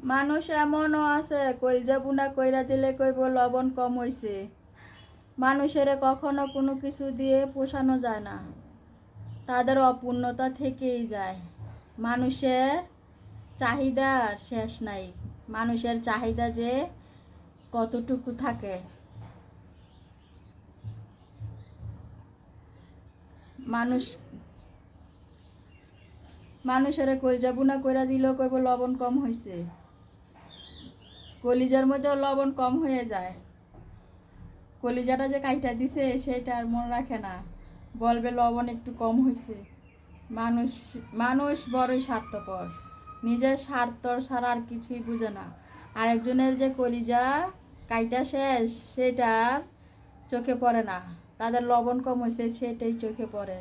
মানুষ এমনও আছে কইলয বুনা কইরা দিলে কইব লবণ কম হইছে। মানুষের কখনো কোনো কিছু দিয়ে পোষানো যায় না, তাদের অপূর্ণতা থেকেই যায়। মানুষের চাহিদার শেষ নাই। মানুষের চাহিদা যে কতটুকু থাকে। মানুষের কইলয বুনা কইরা দিলেও কইব লবণ কম হয়েছে। কলিজার মধ্যেও লবণ কম হয়ে যায়। কলিজাটা যে কাইটা দিছে সেটা আর মনে রাখে না, বলবে লবণ একটু কম হয়েছে। মানুষ মানুষ বড়ই স্বার্থপর, নিজের স্বার্থ ছাড়া আর কিছুই বুঝে না। আরেকজনের যে কলিজা কাইটা শেষ সেটা চোখে পড়ে না, তাদের লবণ কম হয়েছে সেটাই চোখে পড়ে।